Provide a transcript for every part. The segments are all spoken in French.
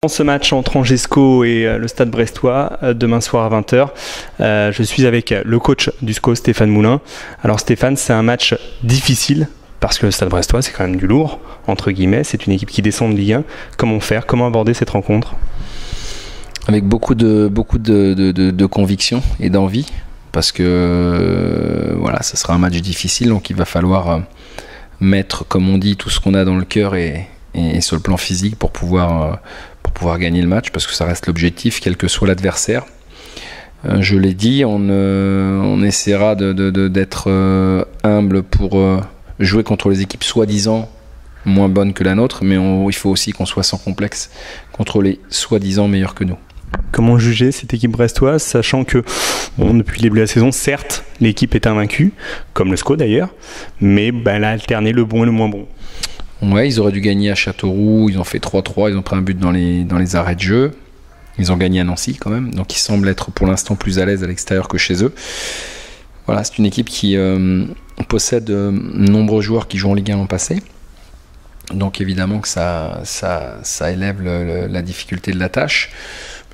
Ce match entre Angesco et le Stade Brestois, demain soir à 20h. Je suis avec le coach du SCO, Stéphane Moulin. Alors Stéphane, c'est un match difficile parce que le Stade Brestois, c'est quand même du lourd, entre guillemets. C'est une équipe qui descend de Ligue 1. Comment faire? Comment aborder cette rencontre? Avec beaucoup de conviction et d'envie, parce que voilà, ça sera un match difficile, donc il va falloir mettre, comme on dit, tout ce qu'on a dans le cœur et sur le plan physique pour pouvoir gagner le match, parce que ça reste l'objectif, quel que soit l'adversaire. Je l'ai dit, on essaiera d'être humble pour jouer contre les équipes soi-disant moins bonnes que la nôtre, mais il faut aussi qu'on soit sans complexe contre les soi-disant meilleurs que nous. Comment juger cette équipe brestoise, sachant que depuis le début de la saison, certes, l'équipe est invaincue, comme le SCO d'ailleurs, mais elle a alterné le bon et le moins bon. Ouais, ils auraient dû gagner à Châteauroux, ils ont fait 3-3, ils ont pris un but dans les arrêts de jeu. Ils ont gagné à Nancy quand même, donc ils semblent être pour l'instant plus à l'aise à l'extérieur que chez eux. Voilà, c'est une équipe qui possède de nombreux joueurs qui jouent en Ligue 1 l'an passé. Donc évidemment que ça élève la difficulté de la tâche.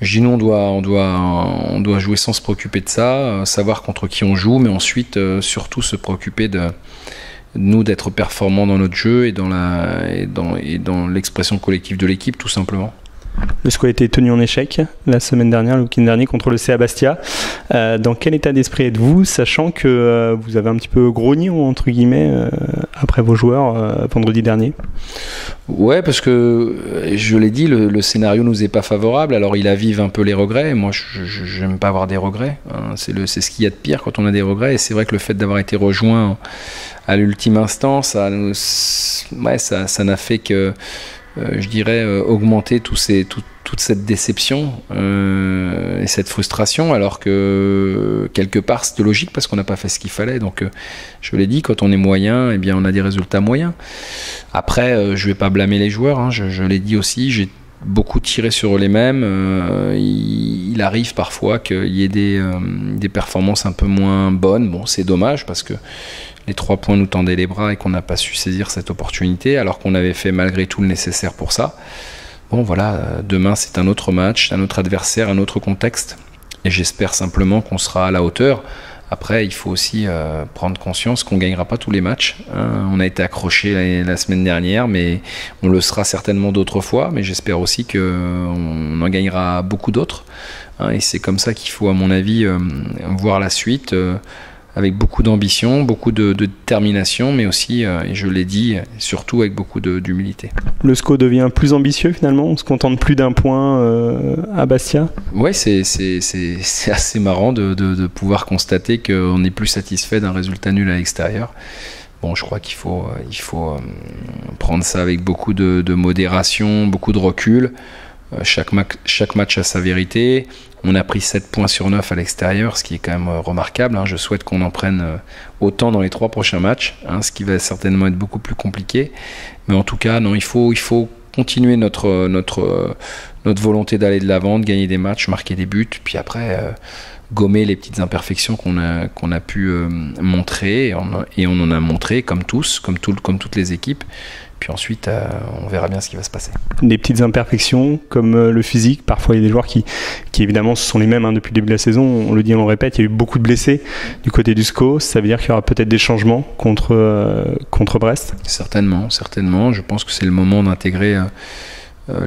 Je dis nous, on doit jouer sans se préoccuper de ça, savoir contre qui on joue, mais ensuite surtout se préoccuper de nous d'être performants dans notre jeu et dans l'expression collective de l'équipe, tout simplement. Le SCO a été tenu en échec la semaine dernière, le week-end dernier, contre le CA Bastia. Dans quel état d'esprit êtes-vous, sachant que vous avez un petit peu grogné, entre guillemets, après vos joueurs vendredi dernier? Ouais, parce que je l'ai dit, le scénario nous est pas favorable. Alors il avive un peu les regrets. Moi, je n'aime pas avoir des regrets. C'est ce qu'il y a de pire quand on a des regrets. Et c'est vrai que le fait d'avoir été rejoint à l'ultime instant, ça n'a fait que je dirais augmenter toute cette déception et cette frustration, alors que quelque part c'était logique parce qu'on n'a pas fait ce qu'il fallait. Donc je l'ai dit, quand on est moyen, eh bien on a des résultats moyens. Après je vais pas blâmer les joueurs, hein. Je l'ai dit aussi, j'ai beaucoup tiré sur les mêmes. Il arrive parfois qu'il y ait des performances un peu moins bonnes. Bon, c'est dommage parce que les 3 points nous tendaient les bras et qu'on n'a pas su saisir cette opportunité, alors qu'on avait fait malgré tout le nécessaire pour ça. Bon voilà, demain c'est un autre match, un autre adversaire, un autre contexte, et j'espère simplement qu'on sera à la hauteur. Après, il faut aussi prendre conscience qu'on ne gagnera pas tous les matchs, hein. On a été accroché la semaine dernière, mais on le sera certainement d'autres fois, mais j'espère aussi qu'on en gagnera beaucoup d'autres, hein, et c'est comme ça qu'il faut, à mon avis, voir la suite, avec beaucoup d'ambition, beaucoup de détermination, mais aussi, et je l'ai dit, surtout avec beaucoup d'humilité. Le SCO devient plus ambitieux finalement? On se contente plus d'un point à Bastia? Ouais, c'est assez marrant de pouvoir constater qu'on n'est plus satisfait d'un résultat nul à l'extérieur. Bon, je crois qu'il faut prendre ça avec beaucoup de modération, beaucoup de recul. Chaque match a sa vérité. On a pris 7 points sur 9 à l'extérieur, ce qui est quand même remarquable, hein. Je souhaite qu'on en prenne autant dans les 3 prochains matchs, hein, ce qui va certainement être beaucoup plus compliqué. Mais en tout cas, non, il faut continuer notre volonté d'aller de l'avant, de gagner des matchs, marquer des buts, puis après gommer les petites imperfections qu'on a pu montrer, et on en a montré comme toutes les équipes. Puis ensuite, on verra bien ce qui va se passer. Des petites imperfections comme le physique. Parfois, il y a des joueurs qui évidemment, ce sont les mêmes, hein, depuis le début de la saison. On le dit, on le répète, il y a eu beaucoup de blessés du côté du SCO. Ça veut dire qu'il y aura peut-être des changements contre Brest? Certainement. Je pense que c'est le moment d'intégrer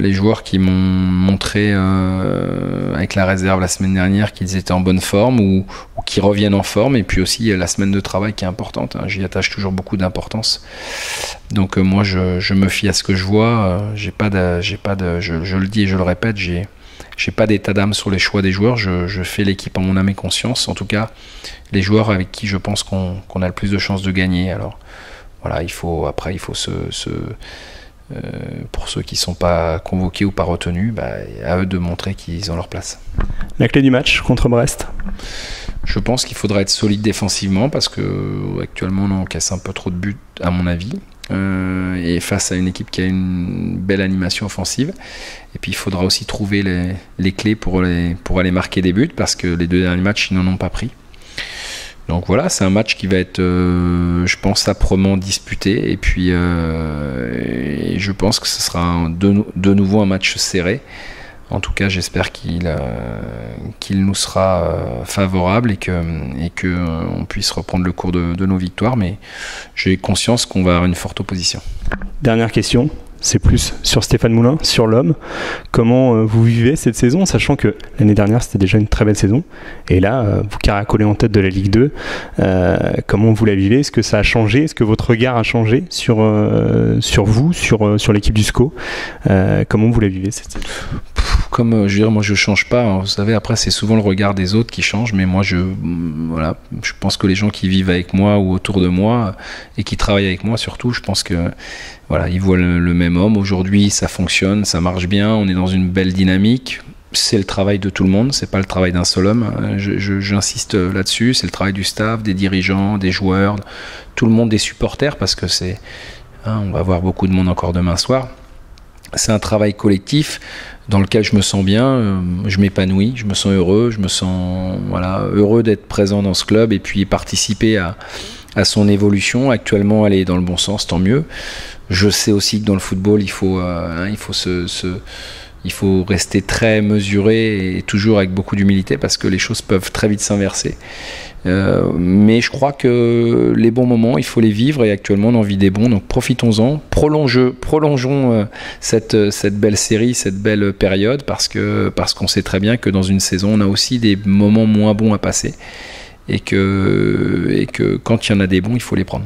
les joueurs qui m'ont montré avec la réserve la semaine dernière qu'ils étaient en bonne forme ou qui reviennent en forme, et puis aussi la semaine de travail qui est importante, hein. J'y attache toujours beaucoup d'importance. Donc moi je me fie à ce que je vois. Je le dis et je le répète, j'ai pas d'état d'âme sur les choix des joueurs. Je fais l'équipe en mon âme et conscience. En tout cas, les joueurs avec qui je pense qu'on a le plus de chances de gagner. Alors voilà, il faut pour ceux qui ne sont pas convoqués ou pas retenus, à eux de montrer qu'ils ont leur place. La clé du match contre Brest? Je pense qu'il faudra être solide défensivement, parce que actuellement on encaisse un peu trop de buts à mon avis, et face à une équipe qui a une belle animation offensive. Et puis il faudra aussi trouver les clés pour aller marquer des buts, parce que les 2 derniers matchs ils n'en ont pas pris. Donc voilà, c'est un match qui va être, je pense, âprement disputé. Et puis, et je pense que ce sera de nouveau un match serré. En tout cas, j'espère qu'il nous sera favorable et que on puisse reprendre le cours de nos victoires. Mais j'ai conscience qu'on va avoir une forte opposition. Dernière question. C'est plus sur Stéphane Moulin, sur l'homme. Comment vous vivez cette saison, sachant que l'année dernière, c'était déjà une très belle saison. Et là, vous caracolez en tête de la Ligue 2. Comment vous la vivez ? Est-ce que ça a changé ? Est-ce que votre regard a changé sur vous, sur l'équipe du SCO ? Comment vous la vivez cette saison ? Comme je veux dire, moi je change pas, hein. Vous savez, après c'est souvent le regard des autres qui change, mais moi je pense que les gens qui vivent avec moi ou autour de moi et qui travaillent avec moi surtout, je pense que voilà, ils voient le même homme. Aujourd'hui ça fonctionne, ça marche bien, on est dans une belle dynamique. C'est le travail de tout le monde, c'est pas le travail d'un seul homme. J'insiste là-dessus, c'est le travail du staff, des dirigeants, des joueurs, tout le monde, des supporters, parce que on va avoir beaucoup de monde encore demain soir. C'est un travail collectif dans lequel je me sens bien, je m'épanouis, je me sens heureux, je me sens heureux d'être présent dans ce club et puis participer à son évolution. Actuellement, elle est dans le bon sens, tant mieux. Je sais aussi que dans le football, il faut rester très mesuré et toujours avec beaucoup d'humilité parce que les choses peuvent très vite s'inverser. Mais je crois que les bons moments, il faut les vivre et actuellement on en vit des bons, donc profitons-en, prolongeons cette belle série, cette belle période parce qu'on sait très bien que dans une saison on a aussi des moments moins bons à passer et que quand il y en a des bons, il faut les prendre.